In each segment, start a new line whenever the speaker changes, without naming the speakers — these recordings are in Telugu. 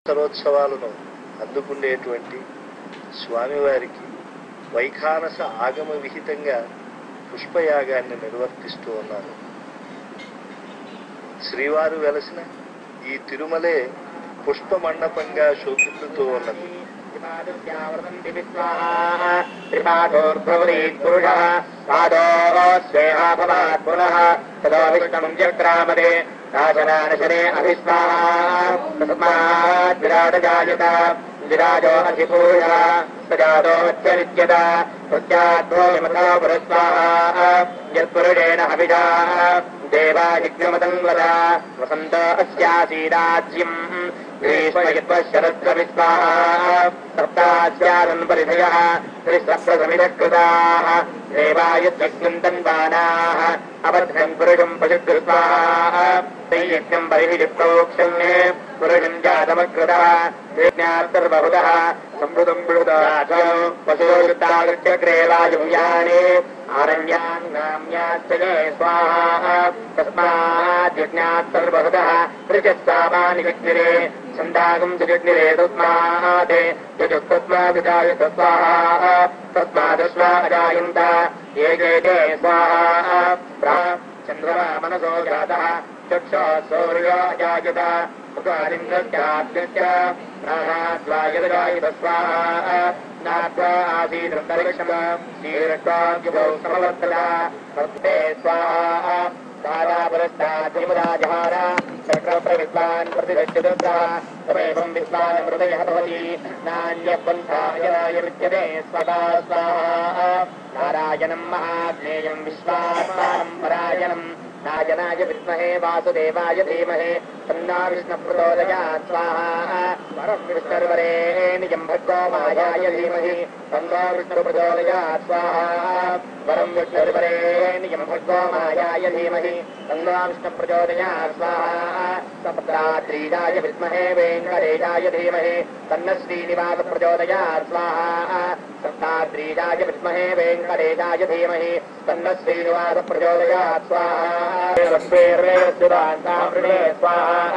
సంవత్సరోత్సవాలను అందుకునేటువంటి స్వామివారికి వైఖానస ఆగమ విహితంగా పుష్పయాగాన్ని నిర్వర్తిస్తూ ఉన్నారు. శ్రీవారు వెలసిన ఈ తిరుమలే పుష్పమండపంగా శోభిల్లుతూ ఉన్నది.
నాశనానశనే అభిస్వాహాతస్మాత్ విరాటజాయత విరాజో అధిపూజః సజాతోచ్చరిత్యత ప్రత్యాద్భోయమతో పురస్వాహ యత్పురుషేణ హవిజా దేవాయజ్ఞమతంవద వసంత అస్యాసీదాజ్యం గ్రీష్మయత్వశరద్విస్వాహ సప్తాస్యాదన్ పరిధయః త్రిసప్తసమిధకృతాః దేవాయజ్ఞం తన్వానాః అవధ్రం పురుషం పశుకృత్వాః తైయజ్ఞం పరిహిప్రోక్షం పురుషం జాతమకృతః యజ్ఞాత్తర్బహుతః సంవృతం బృహదాచం పశుర్తాగృత్యగ్రే వాయువ్యాని ఆరణ్యాన్నామ్యాశ్చనే స్వాహ తస్మాత్ యజ్ఞాత్తర్బహుతః త్రిచస్సామాని విజ్ఞిరే ఛందాగం జగజ్ఞిరే తస్మాత్ యజుస్తస్మాదజాయత స్వాహ తస్మాదస్మా అజాయంత ఏకే స్వాహ చంద్రమా మనసో జాతః చక్షో సూర్యో అజాయత ముఖాలింగత్యాగ్నిశ్చ ప్రాణాద్వాయతజాయత స్వాహ నాత్వా ఆసీదంతరిక్షం శ్రీరక్షాద్యుభౌ సమవర్తత భక్తే స్వాహ ధారాపురస్తాద్విముదాజహార చక్రప్రవిద్వాన్ ప్రతిగచ్చదుగ్రహ తమేవం విద్వానమృతయః భవతి నాన్యః పంథాయనాయ విద్యతే స్వదా స్వాహ నారాయణం మహాజ్ఞేయం విశ్వాత్మానం పరాయణం నాయనాయ విద్మహే వాసుదేవాయ ధీమహి తన్నో విష్ణుః ప్రచోదయాత్ స్వాహ వరం విష్ణుర్వరేణ్యం భర్గో మాయాయ ధీమహి తన్నో విష్ణుః ప్రచోదయాత్ స్వాహ వరం విష్ణుర్వరేణ్యం భర్గో మాయాయ ధీమహి తన్నో విష్ణుః ప్రచోదయాత్ స్వాహ సప్తాద్రీజాయ విద్మహే వెంకటేశాయ ధీమహి తన్నో శ్రీనివాస ప్రచోదయాత్ స్వాహ సప్తాద్రీజాయ విద్మహే వెంకటేశాయ ధీమహి తన్నో శ్రీనివాస ప్రచోదయాత్ స్వాహ స్వాహ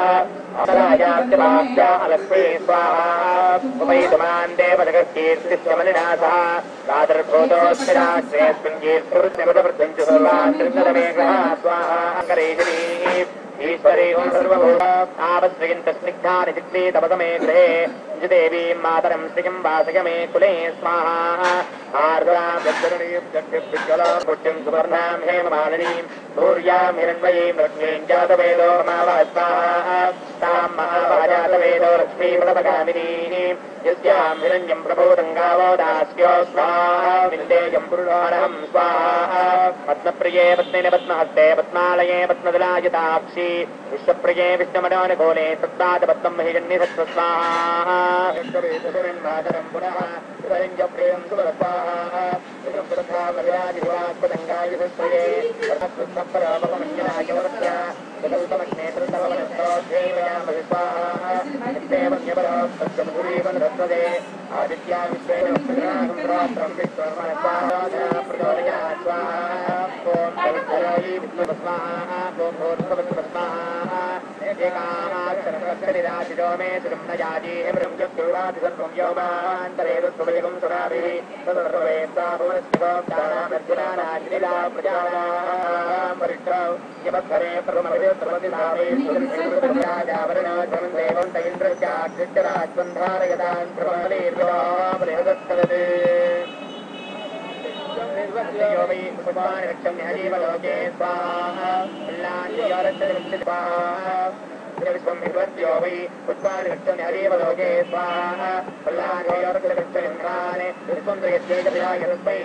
అలక్ష్మీ స్వాహ ఉపైతమాన్ దేవజగకీర్తిస్వమలినాసః రాధర్భూతోస్మిరాశ్రేయస్మింగీర్వృత్తిమృతవృద్ధంచ సర్వాంతరికరమేఘః స్వాహ అంకరేశరీ ఈశ్వరీ ఓం సర్వభూత ఆపశ్రయంత స్నిగ్ధాని చిత్తే తవ సమే గృహే దేవీం మాతరం శ్రియం వాసయ మే కులే స్వాహ ఆర్ద్రాం దక్షిణీం దక్షిణ్జలాం పుష్టిం సువర్ణాం హేమమాలినీం భూర్యాం హిరణ్మయీం లక్ష్మీం జాతవేదో మహావాస్వాహ తాం మహావాజాతవేదో లక్ష్మీపదపగామినీం యస్యాం హిరణ్యం ప్రభూతం గావో దాస్యో స్వాహ విందేయం పురుషోరహం స్వాహ పద్మప్రియే పద్మిని పద్మహస్తే పద్మాలయే పద్మదలాయతాక్షి విశ్వప్రియే విష్ణుమనోనుకూలే తత్తాద పద్మం హిరణ్య సత్వ స్వాహ పునః ప్రియం సురస్వాహ విరాజివాస్పదంగాయ సుశ్రయే పరమపరమన్యనాయ వరస్య స్వాహ ఆదిత్యా విశ్వేన రాత్రం ప్రచోదయాత్ స్వాహ ఓం పవిత్రాయ విష్ణు స్వాహ ఓం భూర్భువస్వ స్వాహ ఏకాక్షరరాజిరో మే సురమ్నయాజీ మృంజురాది సర్వం యోమాంతరే రుత్వయగం సురాభిః సర్వవేత్తాభువనస్యోక్తానామర్జునానాజ్ఞిలా ప్రజానాం వరిష్ఠౌ యమధ్వరే ప్రమవిద్రమతిధారే సురక్షితుర్యాజావరణాధనం దేవం తైంద్రస్యాక్షరాజ్బంధారయదాన్ ప్రమలేర్వామలేదత్తలదే నిర్వస్యో వై పుష్పాని రక్షమ్య జీవలోకే స్వాహ కళ్యాణ్యోరక్ష స్వాహ విశ్వం నిర్వస్యో వై పుష్పాని రక్షమ్య జీవలోకే స్వాహ కళ్యాణ్యోరక్ష ఇంద్రానే విశ్వం త్రయస్యేజయాయస్మై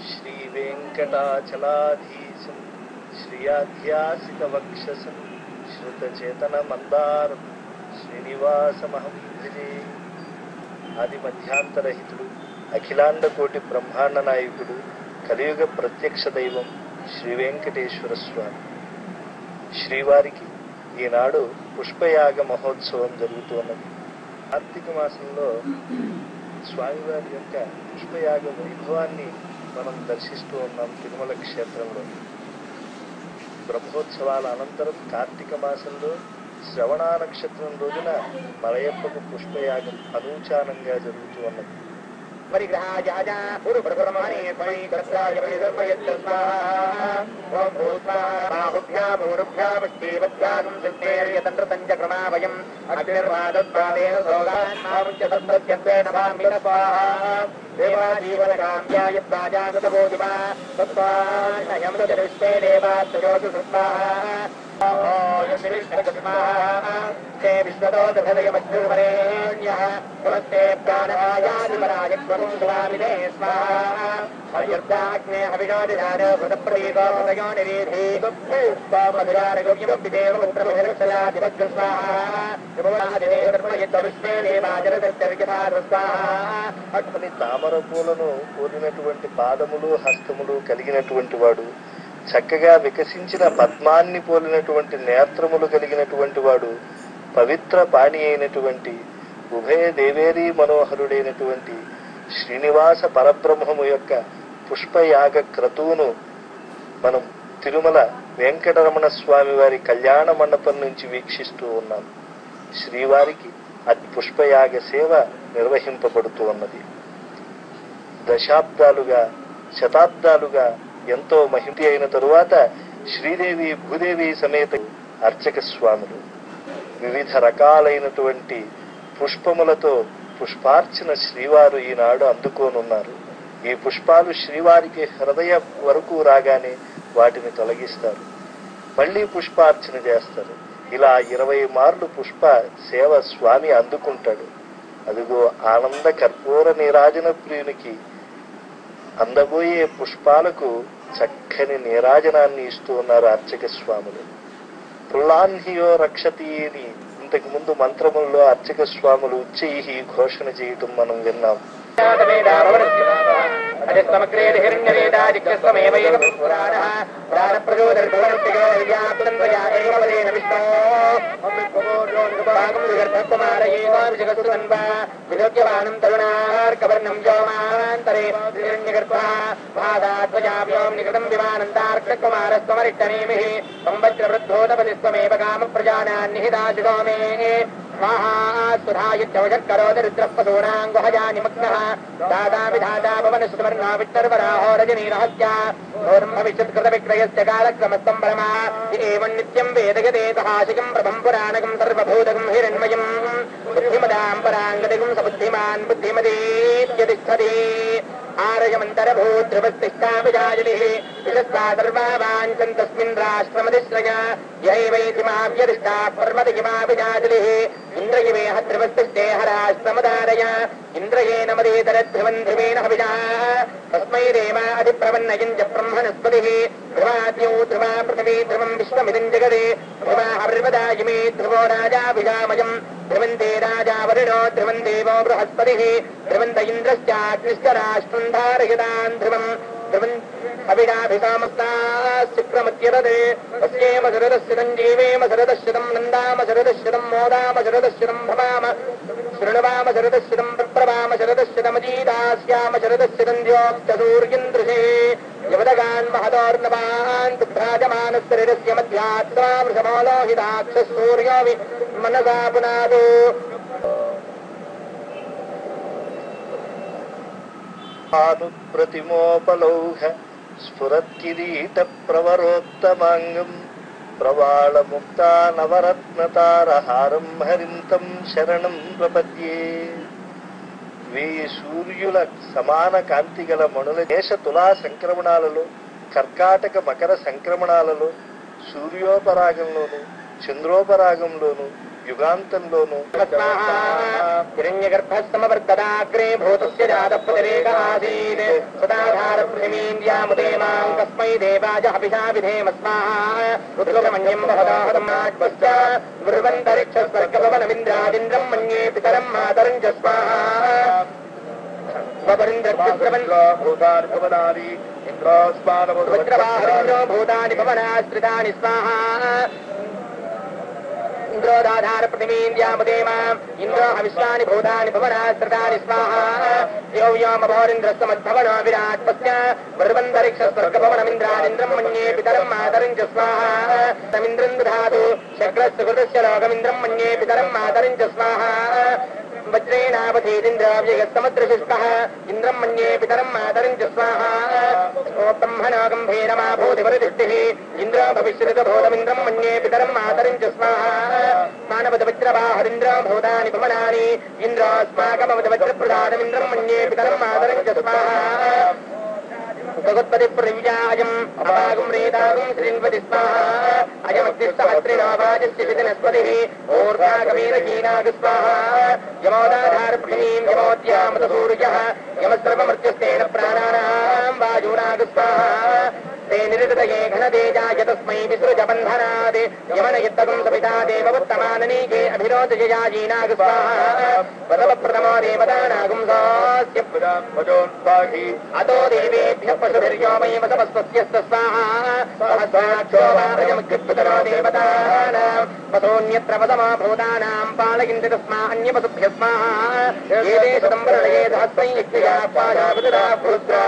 శ్రీ వెంకటాచలాధీశం శ్రియాధ్యాసిత వక్షసం శ్రుతచేతన మందారం శ్రీనివాసమహం భజే. ఆది మధ్యాంతరహితుడు అఖిలాండ కోటి బ్రహ్మాండ నాయకుడు కలియుగ ప్రత్యక్ష దైవం శ్రీ వెంకటేశ్వర స్వామి. శ్రీవారికి ఈనాడు పుష్పయాగ మహోత్సవం జరుగుతున్నది. కార్తీక మాసంలో స్వామివారి యొక్క పుష్పయాగ వైభవాన్ని మనం దర్శిస్తూ ఉన్నాం తిరుమల క్షేత్రంలో. బ్రహ్మోత్సవాల అనంతరం కార్తీక మాసంలో శ్రవణ నక్షత్రం రోజున మలయప్పకు పుష్పయాగం అనూచానంగా జరుగుతూ ఉన్నది. తామర పూలను పోలినటువంటి పాదములు హస్తములు కలిగినటువంటి వాడు, చక్కగా వికసించిన పద్మాన్ని పోలినటువంటి నేత్రములు కలిగినటువంటి వాడు, పవిత్ర పాణి అయినటువంటి ఉభయ దేవేరీ మనోహరుడైనటువంటి శ్రీనివాస పరబ్రహ్మము యొక్క పుష్పయాగ క్రతువును మనం తిరుమల వెంకటరమణ స్వామి వారి కళ్యాణ మండపం నుంచి వీక్షిస్తూ ఉన్నాం. శ్రీవారికి అతి పుష్పయాగ సేవ నిర్వహింపబడుతూ ఉన్నది. దశాబ్దాలుగా శతాబ్దాలుగా ఎంతో మహిమ అయిన తరువాత శ్రీదేవి భూదేవి సమేత అర్చక స్వాములు వివిధ రకాలైనటువంటి పుష్పములతో పుష్పార్చన శ్రీవారు ఈనాడు అందుకోనున్నారు. ఈ పుష్పాలు శ్రీవారికి హృదయ వరకు రాగానే వాటిని తొలగిస్తారు, మళ్ళీ పుష్పార్చన చేస్తారు. ఇలా 20 మార్లు పుష్ప సేవ స్వామి అందుకుంటాడు. అదిగో ఆనంద కర్పూర నీరాజన ప్రియునికి అందబోయే పుష్పాలకు చక్కని నీరాజనాన్ని ఇస్తూ ఉన్నారు అర్చక స్వాములు. పుల్లాన్హియో రక్షతి అని ఇంతకు ముందు మంత్రముల్లో అర్చక స్వాములు ఉచ్చైహి ఘోషణ చేయటం మనం విన్నాం. నిత్యం వేదగదేహాశికం ప్రభం పురాణకం సర్వభూతకం హిరణ్మయం బుద్ధిమదాం పరాంగతికం సబుద్ధిమాన్ బుద్ధిమదేత్యతిష్టతి ఆరయమంతరభూద్రవస్తిష్టాభిజాజలిః విశస్తా సర్వావాంఛన్ తస్మిన్ రాష్ట్రమధిశ్రయ యైవైతిమావ్యదిష్టాః పర్వతికిమాభిజాజలిః ఇంద్రయివేహ ధ్రువస్తిష్టేహ రాష్ట్రమదారయ ఇంద్రయేన మదేతరధ్రువం ధ్రువేణ హవిజా తస్మై దేవా అధిప్రవన్నయం చ బ్రహ్మణస్పతిః ధ్రువాద్యౌ ధ్రువా పృథివీ ధ్రువం విశ్వమిదం జగదే ధ్రువా హర్వదాయిమే ధ్రువో రాజాభిజామయం ధ్రువంతే రాజా వరుణో ధ్రువం దేవో బృహస్పతిః ధ్రువంత ఇంద్రశ్చాగ్నిశ్చ రాష్ట్రం ధారయతాన్ ధ్రువం ధ్రువం అవిడాభిసామస్తాశుక్రమత్యరదే తస్యేమ శరదశ్చితం జీవేమ శరదశ్చితం నందామ శరదశ్చితం మోదామ శరదశ్చితం భవామ శృణవామ శరదశ్చితం ప్రప్రవామ శరదశ్చితమజీదాస్యామ శరదశ్చితం ద్యోక్తూర్యందృశే యవదగాన్ మహదోర్నవాన్ దుఃఖాజమానశరీరస్య మధ్యాత్మా వృషమోలోహితాక్ష సూర్యో మనసా పునాదో ప్రతిమోపలౌహ స్ఫురత్కిరీట ప్రవరోత్తమాంగం ప్రవాళముక్తా నవరత్నతారహారం హరింతం శరణం ప్రపద్యే. 1000 సూర్యుల సమాన కాంతి గల మణుల దేశ తులా సంక్రమణాలలో, కర్కాటక మకర సంక్రమణాలలో, సూర్యోపరాగంలోను చంద్రోపరాగంలోను యుగాంతంలోను హిరణ్యగర్భస్తమవర్గదాగ్రే భూతస్య జాతపుతరేకాసీత్ సదాధార పృథివీంద్యాముదేమాం తస్మై దేవాయ హవిషా విధేమస్మాః రుద్రమన్యం భవదాహతమాత్మశ్చ వృవంతరిక్షస్వర్గభవనమింద్రాదింద్రం మన్యే పితరం మాతరం చ స్వాహా భూతాని భవనాశ్రితాని స్వాహా
ఇంద్రోదాధార పృథివీంద్యాముదేమ ఇంద్రో హవిశ్వాని భూతాని భువనాశ్రితాని స్వాహా యో వ్యోమభోరింద్రస్తమద్భవనో విరాట్ పశ్య వృవంతరిక్ష స్వర్గభవనమింద్రాదింద్రం మన్యే పితరం మాతరం చ స్వాహా తమింద్రం దధాతు శక్రస్య కృతస్య లోకమింద్రం మన్యే పితరం మాతరం చ స్వాహా వజ్రేణావధీరింద్రావ్యగస్తమద్రశిష్టః ఇంద్రం మన్యే పితరం మాతరం చ స్వాహా బ్రహ్మణో గంభీరమా భూతిపరిదృష్టిః ఇంద్రో భవిష్యతి భూతమింద్రం మన్యే పితరం మాతరం చ స్వాహా మానవద వజ్రబాహురింద్రో భూతాని భువనాని ఇంద్రోస్మాకమవద వజ్రప్రదానమింద్రం మన్యే పితరం మాతరం చ స్వాహా భగవత్పతి ప్రవ్యాయం అపాగం రేతాగం శ్రీన్పతి స్వాహా అయమగ్నిస్తహస్రిణో వాజస్య విదనస్పతిః ఊర్ధ్వాగమేరహీనాగ స్వాహా యమోదాధార పృథివీం యమోద్యామత సూర్యః యమస్రవమర్త్యస్తేన ప్రాణానాం వాయునాగ స్వాహా ते निरृतये घनतेजाय तस्मै विसृज बन्धनात् यमनयत्तगुं सपिता देववत्तमाननीके अभिरोचयाजीनाग स्वाहा वदवप्रथमो देवतानागुं सोऽस्य अतो देवेभ्यः पशुभिर्यो वै वसवस्वस्यस्त स्वाहा सहस्राक्षोभारजमुख्युत्पतनो देवतानां वसोऽन्यत्र वसमा भूतानां पालयन्ति तस्मा अन्यवसुभ्यः स्वाहा एते शतम्बरलये सहस्रै यज्ञया पाशावृता पुरुद्रा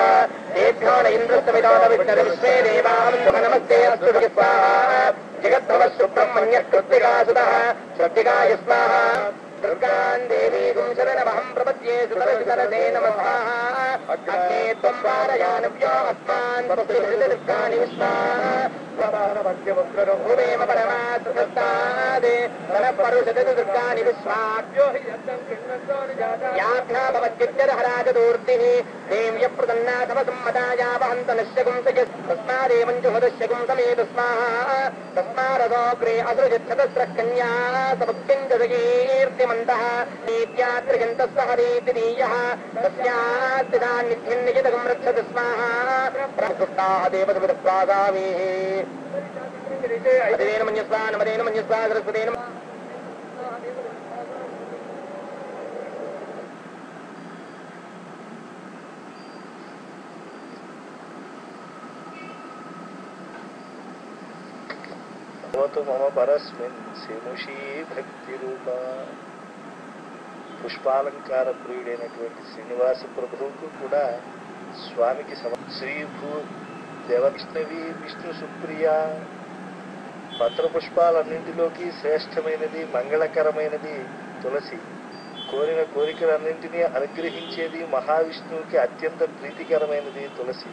तेभ्यो न इन्द्रस्तमितोदविष्णुर्विश्वे देवाहं नमस्ते अस्तु स्वाहा जगद्भवः सुब्रह्मण्यः कृत्तिकासुतः श्रद्धिकाय स्वाहा दुर्गान् देवीगुं शरणमहं प्रपद्ये सुतरसुतरसे नमः स्वाहा अग्ने त्वं पारयानव्यो अस्मान् स्वस्तिर्हृददुर्गानि विश्वाहा भूमेम परमात्मस्तादे तनपरुषदुर्गानि विश्वाभ्यो हि याभ्या भवद्युज्जरहराजदूर्तिः देव्यप्रदन्नाथवसम्मदाया वहन्त नश्यगुं सयस् तस्मादेवञ्जुहदश्यगुं समेत स्वाहा तस्मारसोऽग्रे असृजच्छतस्रः कन्या समुत्किञ्जदकीर्तिमन्तः नीत्यात्रियन्तः सह रीतिनीयः तस्यास्तिदान्निध्यन्निजितगुं रक्षति स्वाहा प्रसुष्टाः देवसुविदप्रागामीः अदिनेन मन्यस्वा नमदेन मन्यस्वा सरस्वतेन
భవతు మమ పరస్మిన్ శముషీ భక్తి రూప. పుష్పాలంకార ప్రియుడైనటువంటి శ్రీనివాస ప్రభువుకు కూడా స్వామికి శ్రీభూ దేవకృష్ణవి విష్ణు సుప్రియ. పత్ర పుష్పాలన్నింటిలోకి శ్రేష్టమైనది మంగళకరమైనది తులసి. కోరిన కోరికలన్నింటినీ అనుగ్రహించేది మహావిష్ణువుకి అత్యంత ప్రీతికరమైనది తులసి.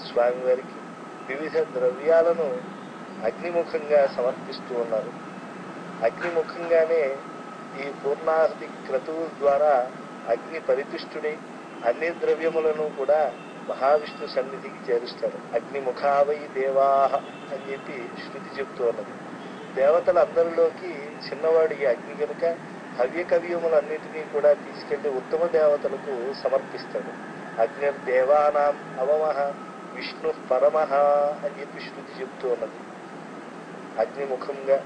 స్వామివారికి వివిధ ద్రవ్యాలను అగ్నిముఖంగా సమర్పిస్తూ ఉన్నారు. అగ్నిముఖంగానే ఈ పూర్ణాహుతి క్రతువు ద్వారా అగ్ని పరితుష్టుడై అన్ని ద్రవ్యములను కూడా మహావిష్ణు సన్నిధికి చేరుస్తాడు. అగ్నిముఖావై దేవాహ అని చెప్పి శృతి చెప్తూ ఉన్నది. దేవతలందరిలోకి చిన్నవాడు ఈ అగ్ని కనుక హవ్యకవ్యములన్నింటినీ కూడా తీసుకెళ్లి ఉత్తమ దేవతలకు సమర్పిస్తాడు. అగ్నిర్దేవానాం అవమహ విష్ణు పరమహ అని చెప్పి శృతి చెప్తూ ఉన్నది. అగ్నిముఖంగా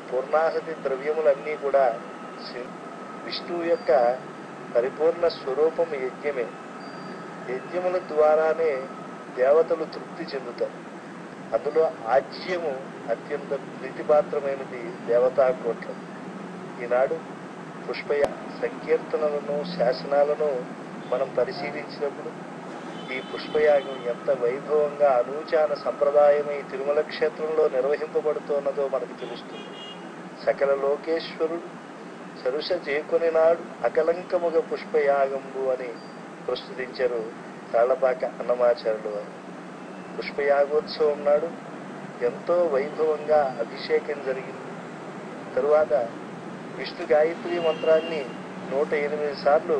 పూర్ణాహుతి ద్రవ్యములన్నీ కూడా విష్ణువు యొక్క పరిపూర్ణ స్వరూపం యజ్ఞమే. యజ్ఞముల ద్వారానే దేవతలు తృప్తి చెందుతారు. అందులో ఆజ్యము అత్యంత ప్రీతిపాత్రమైనది దేవతాకోట్లం. ఈనాడు పుష్పయ సంకీర్తనలను శాసనాలను మనం పరిశీలించినప్పుడు ఈ పుష్పయాగం ఎంత వైభవంగా అనూచాన సంప్రదాయమై తిరుమల క్షేత్రంలో నిర్వహింపబడుతున్నదో మనకు తెలుస్తుంది. సకల లోకేశ్వరుడు సరుస చేకొని నాడు అకలంకముగ పుష్పయాగంబు అని ప్రస్తుతించారు తాళ్లపాక అన్నమాచార్యులు వారు. పుష్పయాగోత్సవం నాడు ఎంతో వైభవంగా అభిషేకం జరిగింది. తరువాత విష్ణు గాయత్రి మంత్రాన్ని 108 సార్లు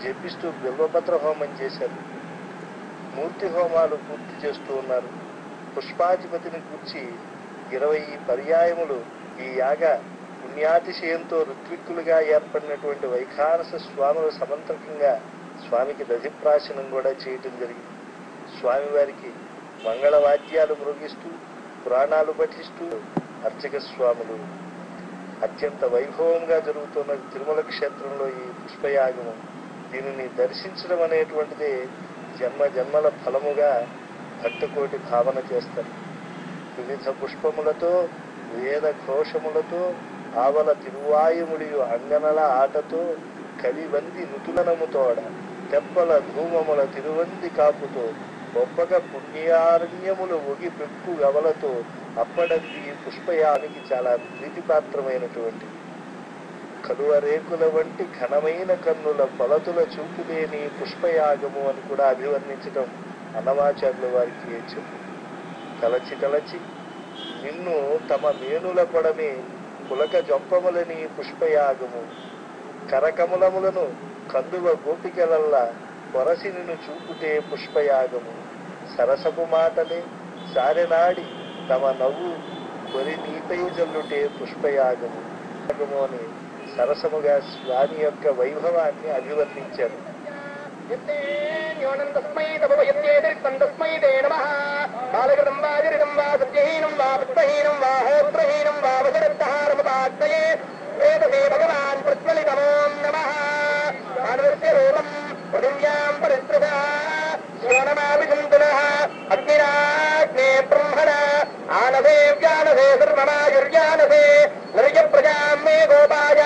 జపిస్తూ బిల్వపత్ర హోమం చేశారు. మూర్తి హోమాలు పూర్తి చేస్తూ ఉన్నారు. పుష్పాధిపతిని కూర్చి 20 పర్యాయములు ఈ యాగ పుణ్యాతిశయంతో ఋత్విక్కులుగా ఏర్పడినటువంటి వైఖానస స్వాముల సమంత్రకంగా స్వామికి దధిప్రాశనం కూడా చేయటం జరిగింది. స్వామివారికి మంగళవాద్యాలు మ్రోగిస్తూ పురాణాలు పఠిస్తూ అర్చక స్వాములు అత్యంత వైభవంగా జరుగుతున్న తిరుమల క్షేత్రంలో ఈ పుష్పయాగము. దీనిని దర్శించడం అనేటువంటిది జన్మ జన్మల ఫలముగా భక్తకోటి భావన చేస్తారు. వివిధ పుష్పములతో వేద ఘోషములతో ఆవల తిరువాయుముడియు అంగనల ఆటతో కలివంది నుతులనముతోడ తెప్పల ధూమముల తిరువంది కాపుతో గొప్పగ పుణ్యారణ్యములు ఒగి పెక్కు గవలతో అప్పడంది పుష్పయానికి చాలా ప్రీతిపాత్రమైనటువంటి కలువ రేకుల వంటి ఘనమైన కన్నుల కొలతుల చూపులేని పుష్పయాగము అని కూడా అభివర్ణించడం అన్నమాచార్యుల వారికి చెప్పు. తలచి తలచి నిన్ను తమ మేనుల కొడమే పులక జొంపములని పుష్పయాగము కరకములములను కందువ గోపికలల్లా పొరసి నిన్ను చూపుటే పుష్పయాగము సరసపు మాటలే సారెనాడి తమ నవ్వు కొరి నీపై జల్లుటే పుష్పయాగము అని సరసముగా స్వామి యొక్క వైభవాన్ని అభివర్ణించారు.
అగ్నిరాగ్నే బ్రహ్మణ ఆనసే వ్యానసే సర్వమాయుర్యానసే నర్య ప్రజాం మే గోపాయ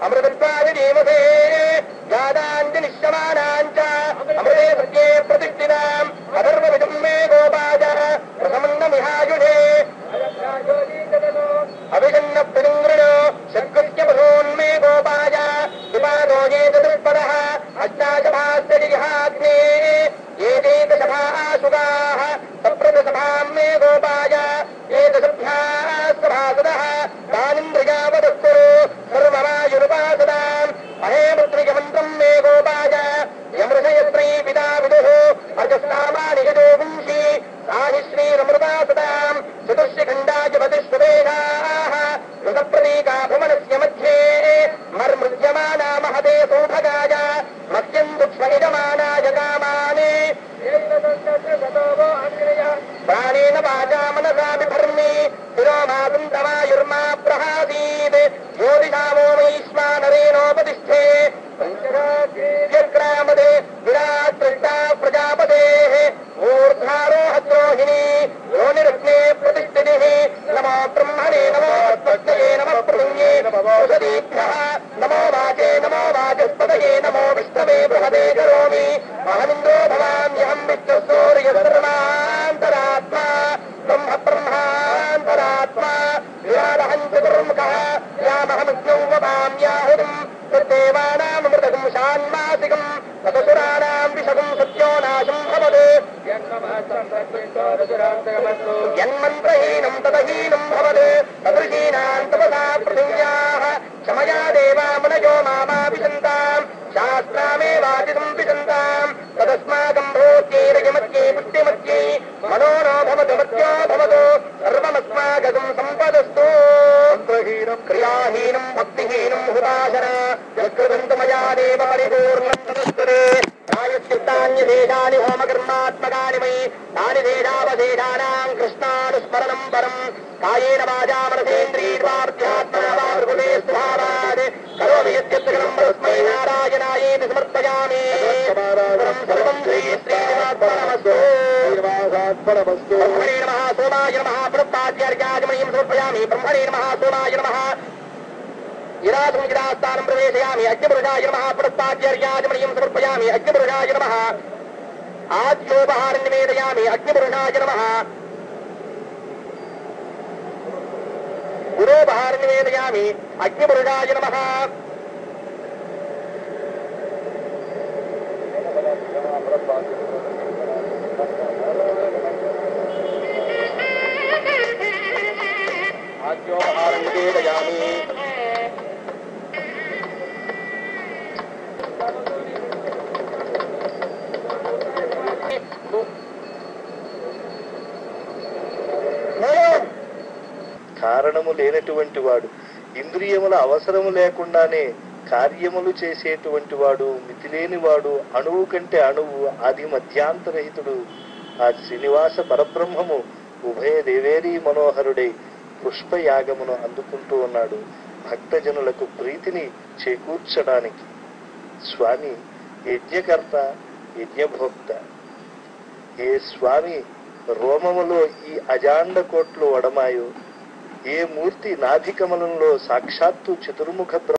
అమృతత్వాది జీవసే జాదాంతి నిశ్యమానాంచ అమృతే సత్యే ప్రతిష్ఠితాం అధర్వవిదం మే గోపాయ ప్రసమన్నమిహాయుషే అభిషన్న ప్రతింగ్రుణో శక్ృత్య పశూన్మే గోపాయ విపాదోజే చతుర్పదః అష్టాశభాస్త్రిహాగ్నే ఏతే సభాసుగాః సప్రదసభాం మే గోపాయ ఏతసభ్యాస్తభాసదః తానింద్రియావదస్కురు సర్వమాయురుపాసదాం అహేమృత్రికమంత్రం మే గోపాయ యమృషయత్రీ పితా విదుః అర్జస్నామాని యజో వింశి సాని శ్రీరమృతాసదాం చతుర్శిఖండాయ వతిష్ఠువేదాః ఋతప్రతీకా భువనస్య మధ్యే మర్మృజ్యమానా మహతే సౌభగాయ మహ్యం దుక్ష్మయజమానాయ కామానే ప్రాణేన వాచా మనసా బిభర్మి శిరోమాదంతమాయుర్మా ప్రహాసీత్ జ్యోతిషామో వైశ్వానరేణోపతిష్ఠే పంచరాజ్యక్రామదే విరాట్ కృష్ణా ప్రజాపతేః మూర్ధారోహద్రోహిణి యోనిరత్నే ప్రతిష్ఠితిః నమో బ్రహ్మణే నమో తస్మై నమః పృథివ్యే నమోషదీభ్యః నమో వాచే నమో వాచస్పతయే నమో విష్ణవే బృహదే కరోమి అహమింద్రో భవామ్యహం విష్ణుసూర్యచంద్రమాంతరాత్మా బ్రహ్మ బ్రహ్మాంతరాత్మా విరాడహం చతుర్ముఖః యామహమగ్నౌ వదామ్యాహుతం దేవానామృతకం శాన్మాసికం తదసురాణాం విషకం సత్యో నాశం భవతు యన్మంత్రహీనం తదహీనం భవతు తదృహీనాం తపసా పృథివ్యాః క్షమయా దేవా మునయో మామావిశంతాం శాస్త్రామేవాదితం విశంతాం తదస్మాకం భూత్యైరయమత్యై పుష్టిమత్యై మనో నో భవతు మత్యో భవతు సర్వమస్మాకం సంపదస్తు మంత్రహీనం క్రియాహీనం భక్తిహీనం హుతాశన యత్కృతం మయా దేవ పరిపూర్ణం తదస్తుతే ప్రాయశ్చిత్తాన్యశేషాని హోమకర్మాత్మకాని మయి తాని శేషావశేషానాం కృష్ణానుస్మరణం పరం కాయేన వాచా మనసేంద్రియైర్వాధ్యాత్మనా వా ప్రకృతే స్వభావాత్ కరోమి యత్యత్సకలం పరస్మై నారాయణాయేతి సమర్పయామి సర్వం శ్రీ శ్రీనివాసార్పణమస్తు. బ్రహ్మణే నమః సోమాయ నమః పునఃపాద్యార్ఘ్యాచమనీయం సమర్పయామి. బ్రహ్మణే నమః సోమాయ నమః ఇరాసం ఇరాస్థానం ప్రవేశయామి. అగ్నిపురుషాయ నమః పునఃపాద్యార్ఘ్యాచమనీయం సమర్పయామి. అగ్నిపురుషాయ నమః ఆద్యోపహారం నివేదయామి. అగ్నిపురుషాయ నమః గురోపహారం నివేదయామి. అగ్నిపురుషాయ నమః ఆద్యోపహారం నివేదయామి.
కారణము లేనటువంటి వాడు, ఇంద్రియముల అవసరము లేకుండానే కార్యములు చేసేటువంటి వాడు, మితిలేని వాడు, అణువు కంటే అణువు, ఆది మధ్యాంతరహితుడు ఆ శ్రీనివాస పరబ్రహ్మము ఉభయ దేవేరీ మనోహరుడై పుష్పయాగమును అందుకుంటూ ఉన్నాడు భక్తజనులకు ప్రీతిని చేకూర్చడానికి. స్వామి యజ్ఞకర్త, యజ్ఞభోక్త. ఏ స్వామి రోమములో ఈ అజాండ కోట్లు వడమాయో, ఏ మూర్తి నాభి కమలంలో సాక్షాత్తు చతుర్ముఖ